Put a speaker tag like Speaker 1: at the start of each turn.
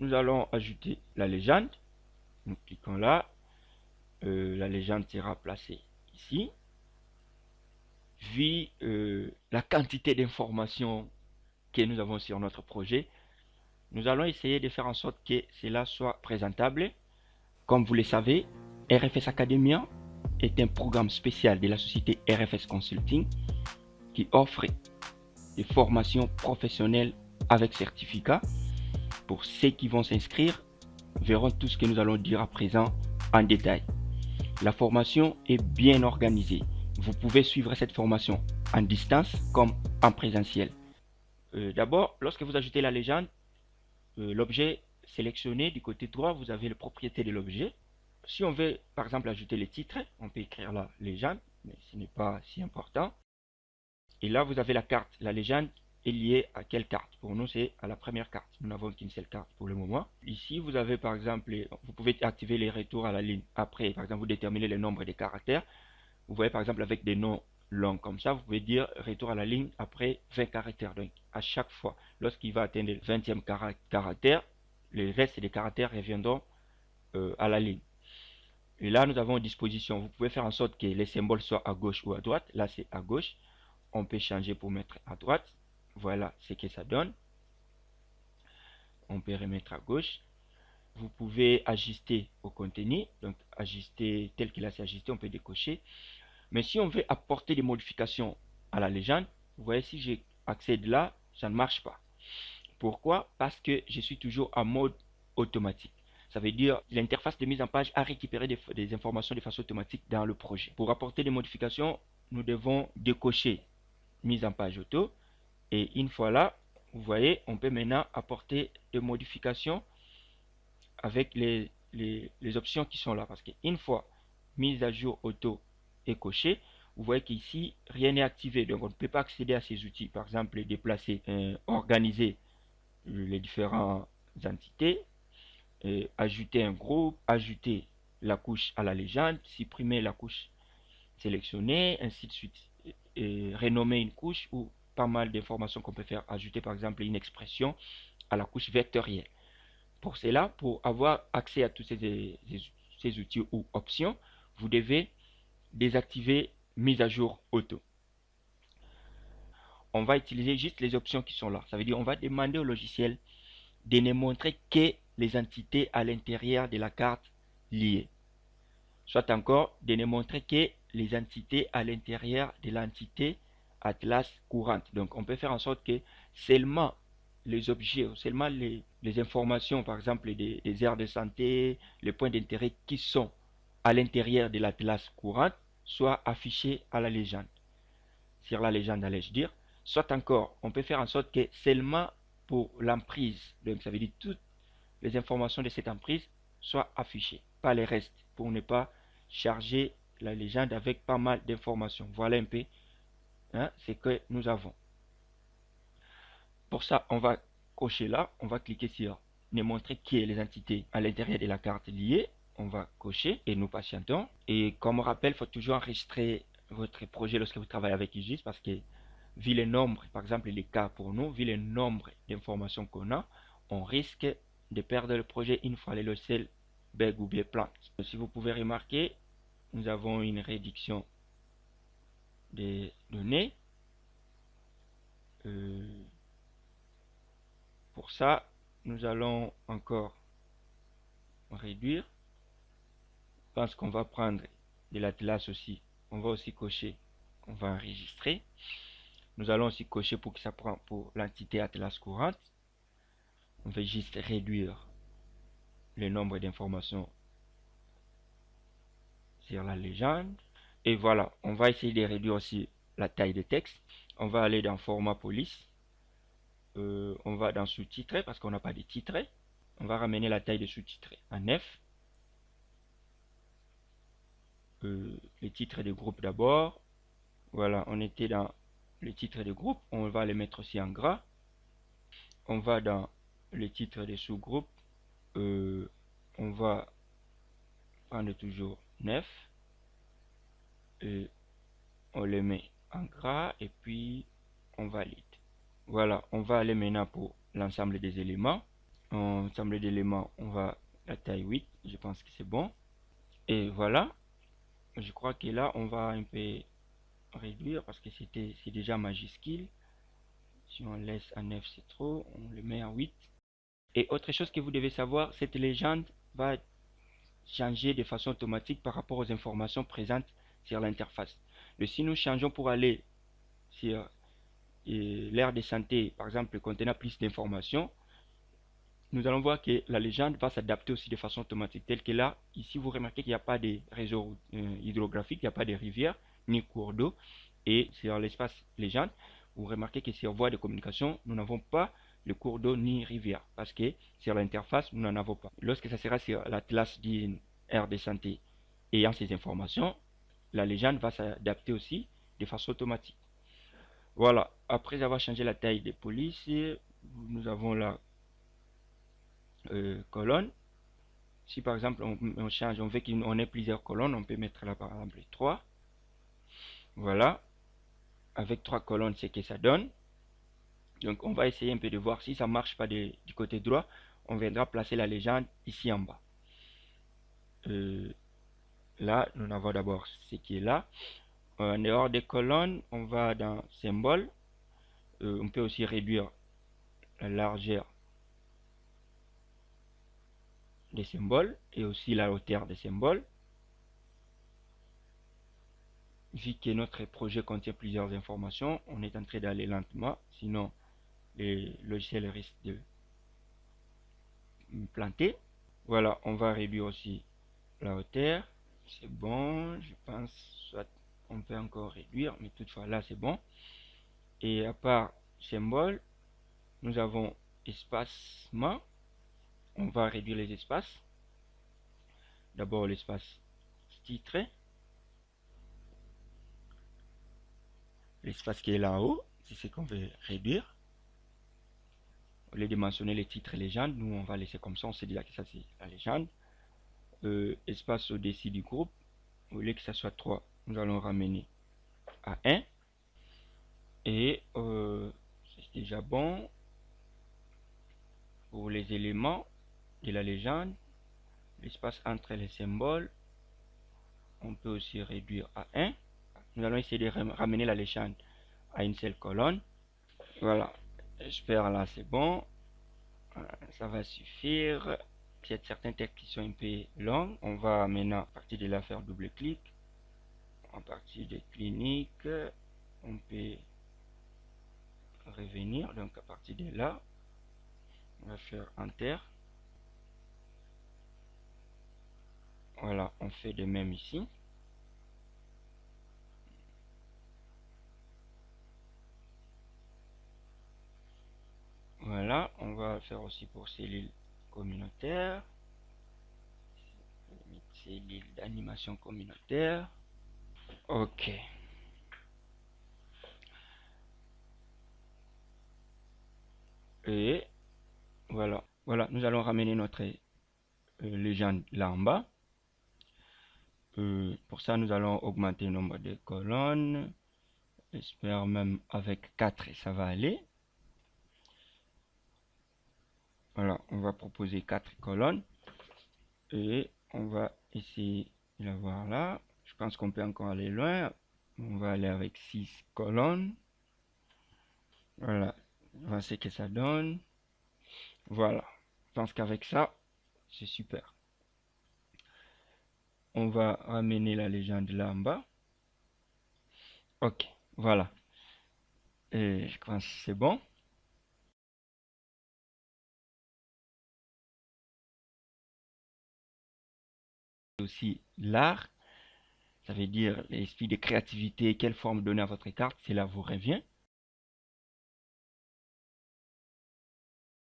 Speaker 1: nous allons ajouter la légende. Nous cliquons là. La légende sera placée ici. Vu la quantité d'informations que nous avons sur notre projet, nous allons essayer de faire en sorte que cela soit présentable. Comme vous le savez, RFS Academia est un programme spécial de la société RFS Consulting qui offre des formations professionnelles avec certificat. Pour ceux qui vont s'inscrire, verront tout ce que nous allons dire à présent en détail. La formation est bien organisée. Vous pouvez suivre cette formation en distance comme en présentiel. D'abord, lorsque vous ajoutez la légende, l'objet sélectionné du côté droit, vous avez le propriété de l'objet. Si on veut par exemple ajouter les titres, on peut écrire la légende, mais ce n'est pas si important. Et là, vous avez la carte. La légende est liée à quelle carte? Pour nous, c'est à la première carte. Nous n'avons qu'une seule carte pour le moment. Ici, vous avez par exemple, vous pouvez activer les retours à la ligne. Après, par exemple, vous déterminez le nombre de caractères. Vous voyez par exemple avec des noms longs comme ça, vous pouvez dire retour à la ligne après 20 caractères. Donc, à chaque fois, lorsqu'il va atteindre le 20e caractère, le reste des caractères reviendront à la ligne. Et là, nous avons une disposition. Vous pouvez faire en sorte que les symboles soient à gauche ou à droite. Là, c'est à gauche. On peut changer pour mettre à droite. Voilà ce que ça donne. On peut remettre à gauche. Vous pouvez ajuster au contenu. Donc, ajuster tel qu'il a s'est ajusté, on peut décocher. Mais si on veut apporter des modifications à la légende, vous voyez, si j'accède là, ça ne marche pas. Pourquoi? Parce que je suis toujours en mode automatique. Ça veut dire l'interface de mise en page a récupéré des informations de façon automatique dans le projet. Pour apporter des modifications, nous devons décocher mise en page auto. Et une fois là, vous voyez, on peut maintenant apporter des modifications avec les options qui sont là. Parce qu'une fois mise à jour auto est cochée, vous voyez qu'ici, rien n'est activé. Donc, on ne peut pas accéder à ces outils. Par exemple, déplacer, organiser les différentes entités, ajouter un groupe, ajouter la couche à la légende, supprimer la couche sélectionnée, ainsi de suite. Renommer une couche ou pas mal d'informations qu'on peut faire. Ajouter par exemple une expression à la couche vectorielle. Pour cela, pour avoir accès à tous ces outils ou options, vous devez désactiver mise à jour auto. On va utiliser juste les options qui sont là. Ça veut dire on va demander au logiciel de ne montrer que les entités à l'intérieur de la carte liée. Soit encore de ne montrer que les entités à l'intérieur de l'entité Atlas courante. Donc on peut faire en sorte que seulement les objets, seulement les informations, par exemple des aires de santé, les points d'intérêt qui sont à l'intérieur de l'Atlas courante soient affichés à la légende. Sur la légende, allais-je dire. Soit encore, on peut faire en sorte que seulement pour l'emprise, donc ça veut dire toutes les informations de cette emprise soient affichées, pas les restes, pour ne pas charger la légende avec pas mal d'informations. Voilà un peu ce que nous avons. Pour ça, on va cocher là, on va cliquer sur ne montrer qui est les entités à l'intérieur de la carte liée. On va cocher et nous patientons. Et comme rappel, il faut toujours enregistrer votre projet lorsque vous travaillez avec QGIS parce que vu le nombre, par exemple les cas pour nous, vu le nombre d'informations qu'on a, on risque de perdre le projet une fois le logiciel bug ou bien plante. Si vous pouvez remarquer, nous avons une réduction des données. Pour ça, nous allons encore réduire. Je pense qu'on va prendre de l'Atlas aussi. On va aussi cocher. On va enregistrer. Nous allons aussi cocher pour que ça prend pour l'entité Atlas courante. On va juste réduire le nombre d'informations sur la légende. Et voilà, on va essayer de réduire aussi la taille de texte. On va aller dans format police. On va dans sous-titré parce qu'on n'a pas de titré. On va ramener la taille de sous-titré à 9. Les titres de groupe d'abord. Voilà, on était dans les titres de groupe. On va les mettre aussi en gras. On va dans les titres de sous-groupe. On va prendre toujours 9. Et on les met en gras et puis on valide. Voilà, on va aller maintenant pour l'ensemble des éléments. ensemble d'éléments, on va la taille 8, je pense que c'est bon. Et voilà, je crois que là, on va un peu réduire parce que c'est déjà majuscule. Si on laisse à 9, c'est trop, on le met à 8. Et autre chose que vous devez savoir, cette légende va changer de façon automatique par rapport aux informations présentes sur l'interface. Si nous changeons pour aller sur l'aire de santé, par exemple, contenant plus d'informations, nous allons voir que la légende va s'adapter aussi de façon automatique. Tel que là, ici, vous remarquez qu'il n'y a pas de réseau hydrographique, il n'y a pas de rivière ni cours d'eau. Et sur l'espace légende, vous remarquez que sur voie de communication, nous n'avons pas le cours d'eau ni rivière, parce que sur l'interface, nous n'en avons pas. Lorsque ça sera sur l'atlas d'une aire de santé ayant ces informations, la légende va s'adapter aussi de façon automatique. Voilà, après avoir changé la taille des polices, nous avons la colonne. Si par exemple on change, on veut qu'on ait plusieurs colonnes, on peut mettre là par exemple 3. Voilà, avec 3 colonnes, c'est que ça donne. Donc on va essayer un peu de voir si ça marche pas du côté droit. On viendra placer la légende ici en bas. Là, nous avons d'abord ce qui est là. En dehors des colonnes, on va dans symbole. On peut aussi réduire la largeur des symboles et aussi la hauteur des symboles. Vu que notre projet contient plusieurs informations, on est en train d'aller lentement, sinon les logiciels risquent de me planter. Voilà, on va réduire aussi la hauteur. C'est bon, je pense, soit on peut encore réduire, mais toutefois là c'est bon. Et à part symbole, nous avons espacement. On va réduire les espaces. D'abord l'espace titre, l'espace qui est là-haut, c'est ce qu'on veut réduire. Au lieu de mentionner les titres légendes, nous on va laisser comme ça, on sait déjà que ça c'est la légende. Espace au-dessus du groupe, au lieu que ça soit 3, nous allons ramener à 1. Et c'est déjà bon. Pour les éléments de la légende, l'espace entre les symboles, on peut aussi réduire à 1. Nous allons essayer de ramener la légende à une seule colonne. Voilà, j'espère là c'est bon. Ça va suffire. Il y a certains textes qui sont un peu longs. On va maintenant à partir de là faire double-clic. À partir des cliniques, on peut revenir. Donc à partir de là, on va faire Enter. Voilà, on fait de même ici. Voilà, on va faire aussi pour cellules communautaires. Cellules d'animation communautaire. Ok. Et voilà. Voilà, nous allons ramener notre légende là en bas. Pour ça, nous allons augmenter le nombre de colonnes. J'espère même avec 4, ça va aller. Voilà, on va proposer 4 colonnes. Et on va essayer de l'avoir là. Je pense qu'on peut encore aller loin. On va aller avec 6 colonnes. Voilà, voilà ce que ça donne. Voilà, je pense qu'avec ça, c'est super. On va ramener la légende là en bas. Ok, voilà. Et je pense que c'est bon. Aussi l'art, ça veut dire l'esprit de créativité, quelle forme donner à votre carte, cela vous revient.